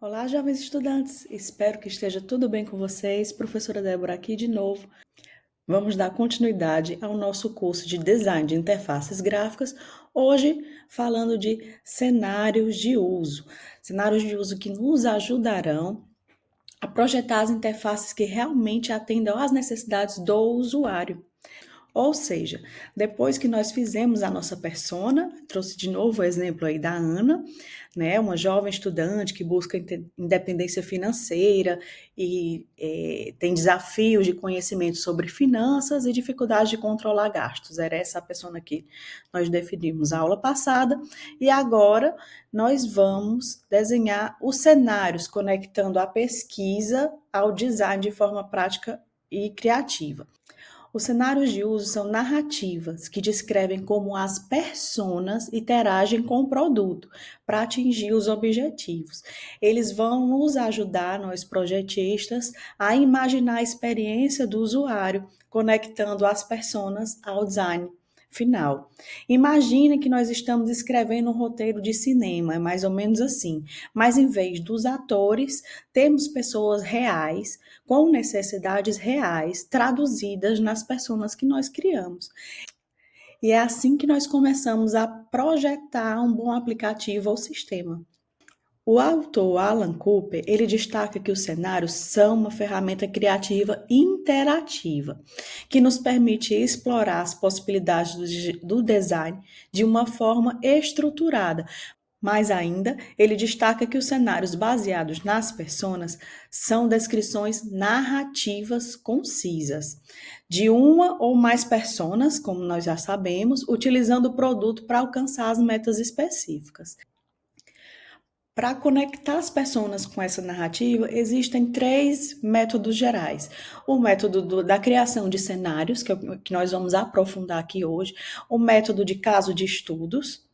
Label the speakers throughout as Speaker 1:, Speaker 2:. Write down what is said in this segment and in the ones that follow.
Speaker 1: Olá, jovens estudantes! Espero que esteja tudo bem com vocês. Professora Débora aqui de novo. Vamos dar continuidade ao nosso curso de Design de Interfaces Gráficas, hoje falando de cenários de uso. Cenários de uso que nos ajudarão a projetar as interfaces que realmente atendam às necessidades do usuário. Ou seja, depois que nós fizemos a nossa persona, trouxe de novo o exemplo aí da Ana, né, uma jovem estudante que busca independência financeira e tem desafios de conhecimento sobre finanças e dificuldade de controlar gastos. Era essa a persona que nós definimos na aula passada. E agora nós vamos desenhar os cenários conectando a pesquisa ao design de forma prática e criativa. Os cenários de uso são narrativas que descrevem como as personas interagem com o produto para atingir os objetivos. Eles vão nos ajudar, nós projetistas, a imaginar a experiência do usuário, conectando as personas ao design final. Imagine que nós estamos escrevendo um roteiro de cinema, é mais ou menos assim, mas em vez dos atores, temos pessoas reais com necessidades reais traduzidas nas personas que nós criamos. E é assim que nós começamos a projetar um bom aplicativo ou sistema. O autor Alan Cooper, ele destaca que os cenários são uma ferramenta criativa interativa, que nos permite explorar as possibilidades do design de uma forma estruturada. Mais ainda, ele destaca que os cenários baseados nas personas são descrições narrativas concisas, de uma ou mais personas, como nós já sabemos, utilizando o produto para alcançar as metas específicas. Para conectar as personas com essa narrativa, existem três métodos gerais. O método da criação de cenários, que nós vamos aprofundar aqui hoje, o método de caso de estudos,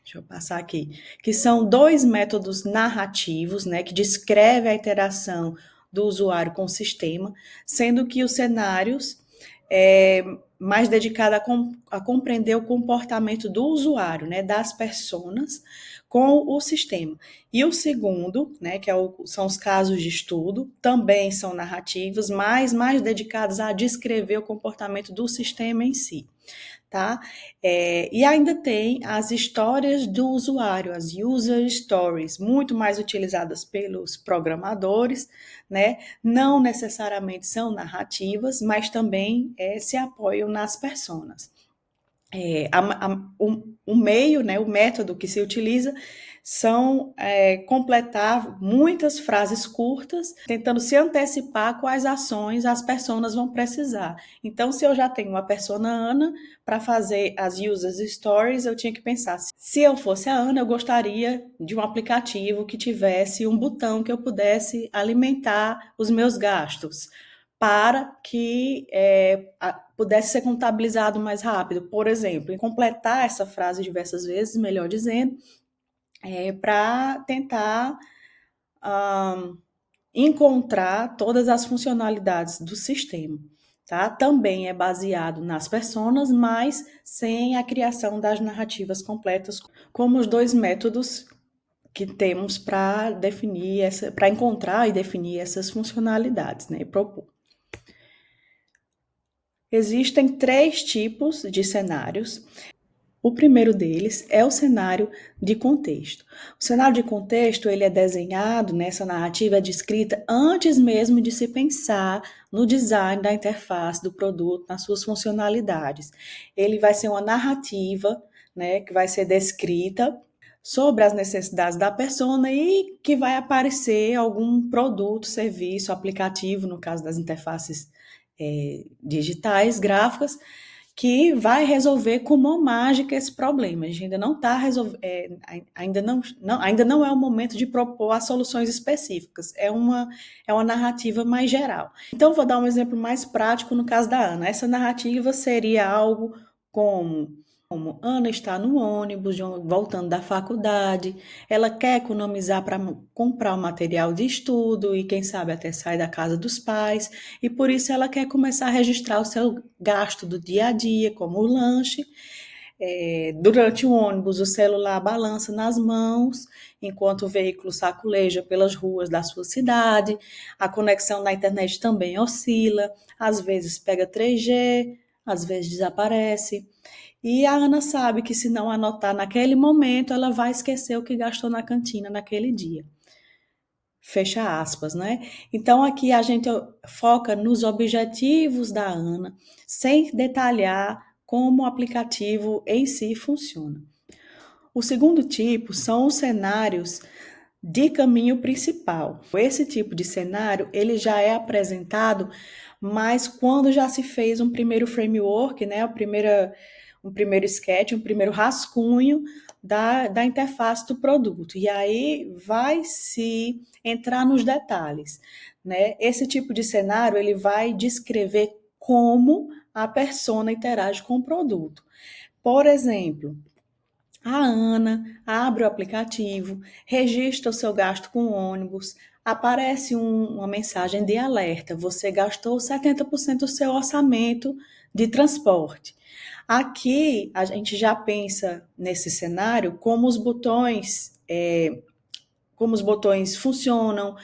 Speaker 1: deixa eu passar aqui, que são dois métodos narrativos, né, que descrevem a interação do usuário com o sistema, sendo que os cenários mais dedicado a compreender o comportamento do usuário, né, das personas com o sistema. E o segundo, né, são os casos de estudo, também são narrativos, mas mais dedicados a descrever o comportamento do sistema em si. Tá? E ainda tem as histórias do usuário, as user stories, muito mais utilizadas pelos programadores, né? Não necessariamente são narrativas, mas também se apoiam nas personas. O meio, né, o método que se utiliza são completar muitas frases curtas, tentando se antecipar quais ações as personas vão precisar. Então, se eu já tenho uma persona Ana, para fazer as user stories, eu tinha que pensar, se eu fosse a Ana, eu gostaria de um aplicativo que tivesse um botão que eu pudesse alimentar os meus gastos, para que pudesse ser contabilizado mais rápido. Por exemplo, completar essa frase diversas vezes, melhor dizendo, para tentar encontrar todas as funcionalidades do sistema. Tá? Também é baseado nas personas, mas sem a criação das narrativas completas, como os dois métodos que temos para definir para encontrar e definir essas funcionalidades, né? E propor. Existem três tipos de cenários. O primeiro deles é o cenário de contexto. O cenário de contexto, ele é desenhado, nessa narrativa é descrita antes mesmo de se pensar no design da interface do produto, nas suas funcionalidades. Ele vai ser uma narrativa, né, que vai ser descrita sobre as necessidades da persona e que vai aparecer algum produto, serviço, aplicativo, no caso das interfaces digitais, gráficas, que vai resolver com uma mágica esse problema. A gente ainda não está resolvendo, ainda não é o momento de propor as soluções específicas, é uma narrativa mais geral. Então, vou dar um exemplo mais prático no caso da Ana. Essa narrativa seria algo como Ana está no ônibus, voltando da faculdade, ela quer economizar para comprar o material de estudo e, quem sabe, até sair da casa dos pais, e por isso ela quer começar a registrar o seu gasto do dia a dia, como o lanche. Durante o ônibus, o celular balança nas mãos, enquanto o veículo saculeja pelas ruas da sua cidade. A conexão na internet também oscila, às vezes pega 3G, às vezes desaparece. E a Ana sabe que se não anotar naquele momento, ela vai esquecer o que gastou na cantina naquele dia. Fecha aspas, né? Então aqui a gente foca nos objetivos da Ana, sem detalhar como o aplicativo em si funciona. O segundo tipo são os cenários de caminho principal. Esse tipo de cenário, ele já é apresentado, mas quando já se fez um primeiro framework, né, um primeiro sketch, um primeiro rascunho da interface do produto. E aí vai se entrar nos detalhes, né? Esse tipo de cenário, ele vai descrever como a persona interage com o produto. Por exemplo, a Ana abre o aplicativo, registra o seu gasto com o ônibus, aparece uma mensagem de alerta: você gastou 70% do seu orçamento de transporte. Aqui a gente já pensa nesse cenário como os botões funcionam,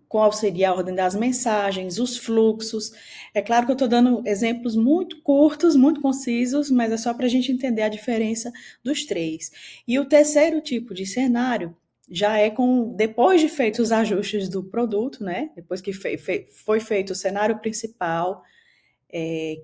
Speaker 1: qual seria a ordem das mensagens, os fluxos. É claro que eu estou dando exemplos muito curtos, muito concisos, mas é só para a gente entender a diferença dos três. E o terceiro tipo de cenário já é depois de feitos os ajustes do produto, né? Depois que foi feito o cenário principal,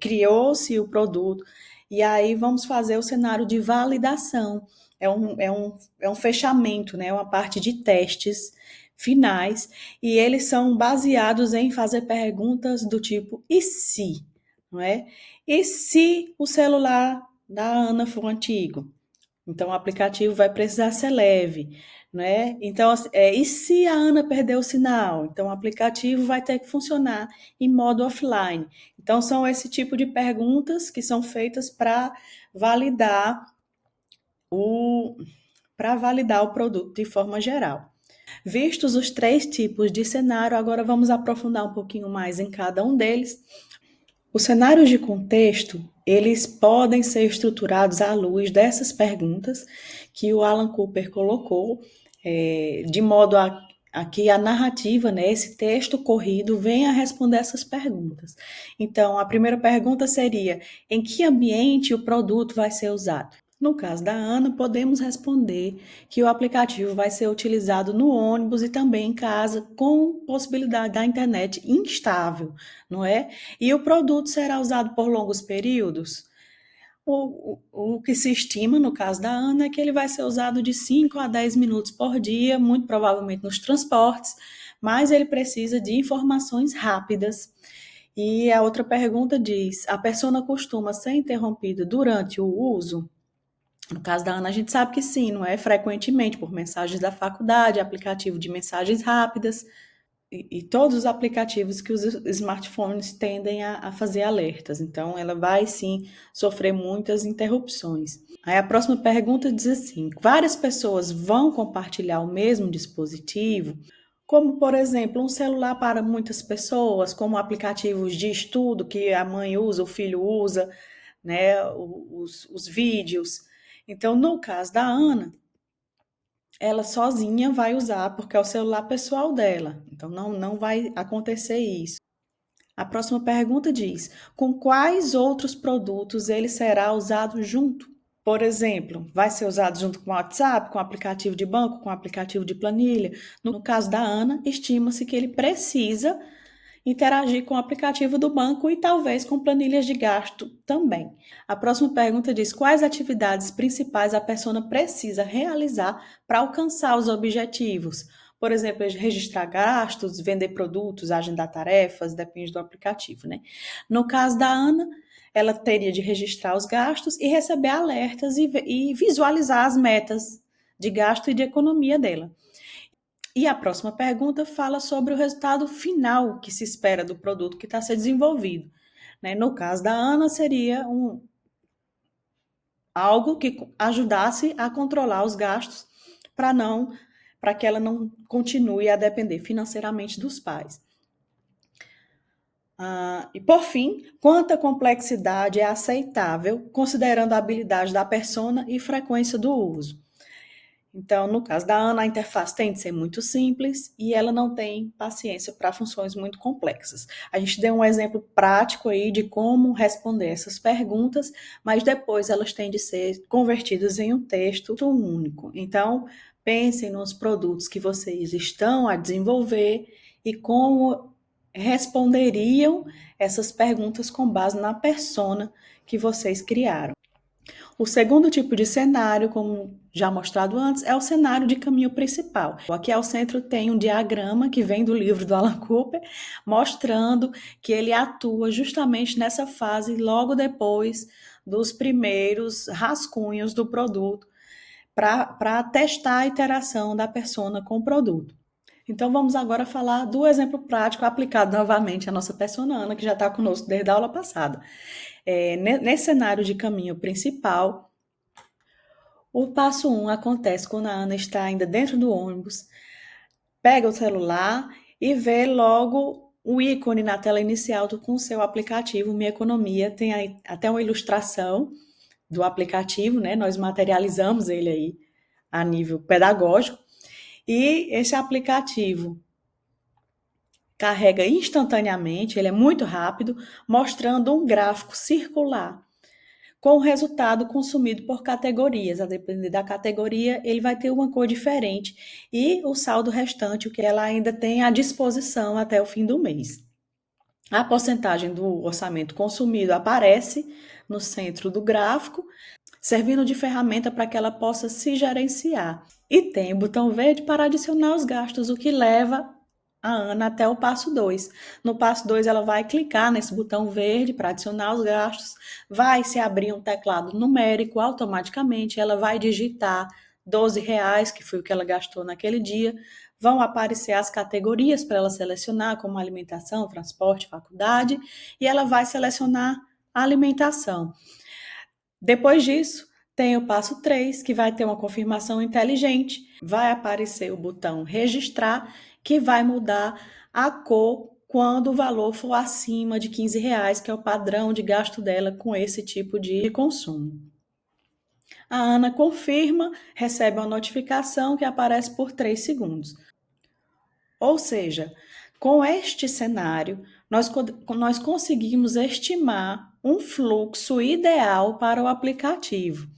Speaker 1: criou-se o produto, e aí vamos fazer o cenário de validação. É um fechamento, né? Uma parte de testes finais, e eles são baseados em fazer perguntas do tipo e se, não é? E se o celular da Ana for antigo? Então, o aplicativo vai precisar ser leve, né? Então, e se a Ana perder o sinal? Então, o aplicativo vai ter que funcionar em modo offline. Então, são esse tipo de perguntas que são feitas validar para validar o produto de forma geral. Vistos os três tipos de cenário, agora vamos aprofundar um pouquinho mais em cada um deles. Os cenários de contexto, eles podem ser estruturados à luz dessas perguntas que o Alan Cooper colocou, de modo a que a narrativa, né, esse texto corrido, venha a responder essas perguntas. Então, a primeira pergunta seria: em que ambiente o produto vai ser usado? No caso da Ana, podemos responder que o aplicativo vai ser utilizado no ônibus e também em casa, com possibilidade da internet instável, não é? E o produto será usado por longos períodos? O que se estima, no caso da Ana, é que ele vai ser usado de 5 a 10 minutos por dia, muito provavelmente nos transportes, mas ele precisa de informações rápidas. E a outra pergunta diz: a persona costuma ser interrompida durante o uso? No caso da Ana, a gente sabe que sim, não é frequentemente, por mensagens da faculdade, aplicativo de mensagens rápidas e todos os aplicativos que os smartphones tendem a fazer alertas. Então, ela vai sim sofrer muitas interrupções. Aí a próxima pergunta diz assim: várias pessoas vão compartilhar o mesmo dispositivo? Como, por exemplo, um celular para muitas pessoas, como aplicativos de estudo que a mãe usa, o filho usa, né, os vídeos. Então, no caso da Ana, ela sozinha vai usar, porque é o celular pessoal dela. Então, não vai acontecer isso. A próxima pergunta diz: com quais outros produtos ele será usado junto? Por exemplo, vai ser usado junto com o WhatsApp, com o aplicativo de banco, com o aplicativo de planilha. No caso da Ana, estima-se que ele precisa interagir com o aplicativo do banco e talvez com planilhas de gasto também. A próxima pergunta diz: quais atividades principais a persona precisa realizar para alcançar os objetivos? Por exemplo, registrar gastos, vender produtos, agendar tarefas, depende do aplicativo, né? No caso da Ana, ela teria de registrar os gastos e receber alertas e visualizar as metas de gasto e de economia dela. E a próxima pergunta fala sobre o resultado final que se espera do produto que está sendo desenvolvido. Né? No caso da Ana, seria algo que ajudasse a controlar os gastos para que ela não continue a depender financeiramente dos pais. E por fim, quanta complexidade é aceitável, considerando a habilidade da persona e frequência do uso. Então, no caso da Ana, a interface tem de ser muito simples e ela não tem paciência para funções muito complexas. A gente deu um exemplo prático aí de como responder essas perguntas, mas depois elas têm de ser convertidas em um texto único. Então, pensem nos produtos que vocês estão a desenvolver e como responderiam essas perguntas com base na persona que vocês criaram. O segundo tipo de cenário, como já mostrado antes, é o cenário de caminho principal. Aqui ao centro tem um diagrama que vem do livro do Alan Cooper, mostrando que ele atua justamente nessa fase logo depois dos primeiros rascunhos do produto, para testar a interação da persona com o produto. Então vamos agora falar do exemplo prático aplicado novamente à nossa persona Ana, que já está conosco desde a aula passada. Nesse cenário de caminho principal, o passo 1 acontece quando a Ana está ainda dentro do ônibus, pega o celular e vê logo o ícone na tela inicial com o seu aplicativo Minha Economia. Tem até uma ilustração do aplicativo, né? Nós materializamos ele aí a nível pedagógico. E esse aplicativo carrega instantaneamente, ele é muito rápido, mostrando um gráfico circular com o resultado consumido por categorias. A depender da categoria, ele vai ter uma cor diferente e o saldo restante, o que ela ainda tem à disposição até o fim do mês. A porcentagem do orçamento consumido aparece no centro do gráfico, servindo de ferramenta para que ela possa se gerenciar. E tem o botão verde para adicionar os gastos, o que leva a Ana até o passo 2. No passo 2, ela vai clicar nesse botão verde para adicionar os gastos, vai se abrir um teclado numérico automaticamente, ela vai digitar R$ 12, que foi o que ela gastou naquele dia, vão aparecer as categorias para ela selecionar, como alimentação, transporte, faculdade, e ela vai selecionar a alimentação. Depois disso, tem o passo 3, que vai ter uma confirmação inteligente, vai aparecer o botão registrar, que vai mudar a cor quando o valor for acima de R$ 15, que é o padrão de gasto dela com esse tipo de consumo. A Ana confirma, recebe uma notificação que aparece por 3 segundos. Ou seja, com este cenário, nós conseguimos estimar um fluxo ideal para o aplicativo,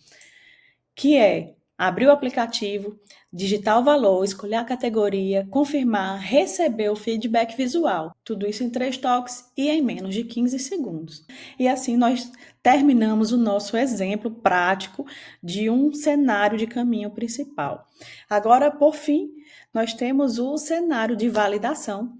Speaker 1: que é abrir o aplicativo, digitar o valor, escolher a categoria, confirmar, receber o feedback visual. Tudo isso em 3 toques e em menos de 15 segundos. E assim nós terminamos o nosso exemplo prático de um cenário de caminho principal. Agora, por fim, nós temos o cenário de validação,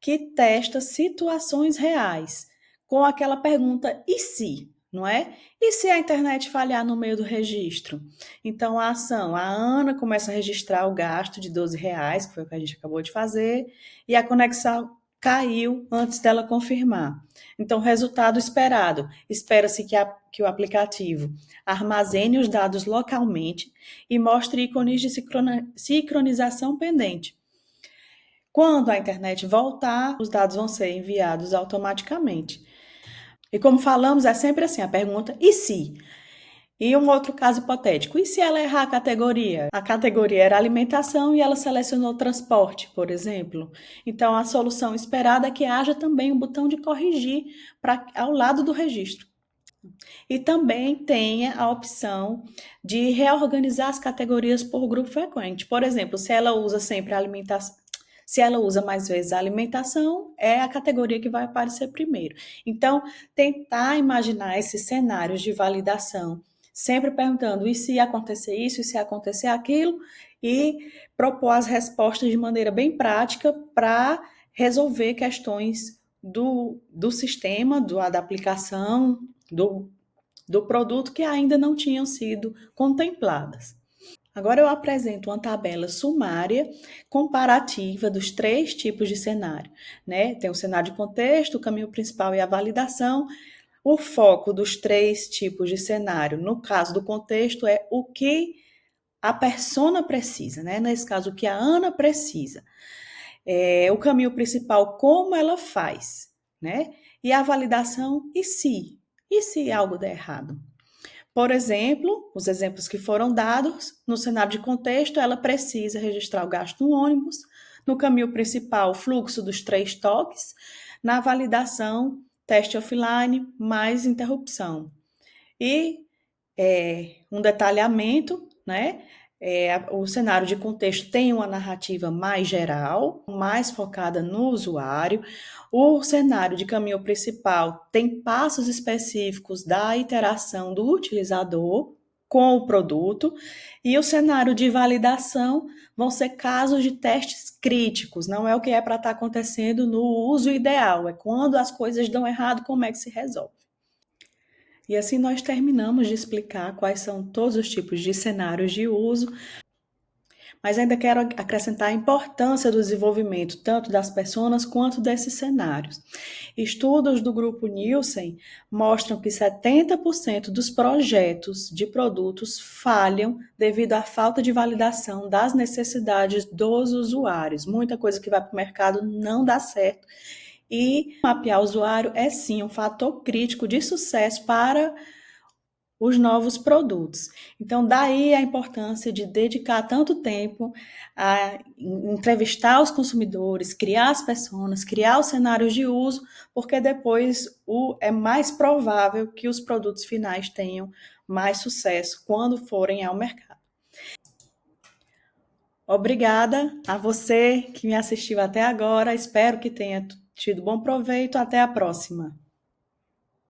Speaker 1: que testa situações reais, com aquela pergunta, e se? Não é? E se a internet falhar no meio do registro? Então, a ação, a Ana começa a registrar o gasto de R$ 12, que foi o que a gente acabou de fazer, e a conexão caiu antes dela confirmar. Então, resultado esperado. Espera-se que o aplicativo armazene os dados localmente e mostre ícones de sincronização pendente. Quando a internet voltar, os dados vão ser enviados automaticamente. E como falamos, é sempre assim a pergunta: e se? E um outro caso hipotético: e se ela errar a categoria? A categoria era alimentação e ela selecionou transporte, por exemplo. Então, a solução esperada é que haja também um botão de corrigir ao lado do registro. E também tenha a opção de reorganizar as categorias por grupo frequente. Por exemplo, se ela usa sempre a alimentação, se ela usa mais vezes a alimentação, é a categoria que vai aparecer primeiro. Então, tentar imaginar esses cenários de validação, sempre perguntando: e se acontecer isso, e se acontecer aquilo, e propor as respostas de maneira bem prática para resolver questões do sistema, da aplicação, do produto que ainda não tinham sido contempladas. Agora eu apresento uma tabela sumária comparativa dos 3 tipos de cenário, né? Tem o cenário de contexto, o caminho principal e a validação. O foco dos 3 tipos de cenário, no caso do contexto, é o que a persona precisa, né? Nesse caso, o que a Ana precisa. O caminho principal, como ela faz, né? E a validação, e se? E se algo der errado? Por exemplo, os exemplos que foram dados, no cenário de contexto, ela precisa registrar o gasto no ônibus, no caminho principal, o fluxo dos 3 toques, na validação, teste offline, mais interrupção. E um detalhamento, né? O cenário de contexto tem uma narrativa mais geral, mais focada no usuário. O cenário de caminho principal tem passos específicos da interação do utilizador com o produto. E o cenário de validação vão ser casos de testes críticos, não é o que é para estar acontecendo no uso ideal, é quando as coisas dão errado, como é que se resolve. E assim nós terminamos de explicar quais são todos os tipos de cenários de uso, mas ainda quero acrescentar a importância do desenvolvimento tanto das pessoas quanto desses cenários. Estudos do grupo Nielsen mostram que 70% dos projetos de produtos falham devido à falta de validação das necessidades dos usuários. Muita coisa que vai para o mercado não dá certo. E mapear o usuário é sim um fator crítico de sucesso para os novos produtos. Então, daí a importância de dedicar tanto tempo a entrevistar os consumidores, criar as personas, criar os cenários de uso, porque depois é mais provável que os produtos finais tenham mais sucesso quando forem ao mercado. Obrigada a você que me assistiu até agora. Espero que tenha tido bom proveito. Até a próxima.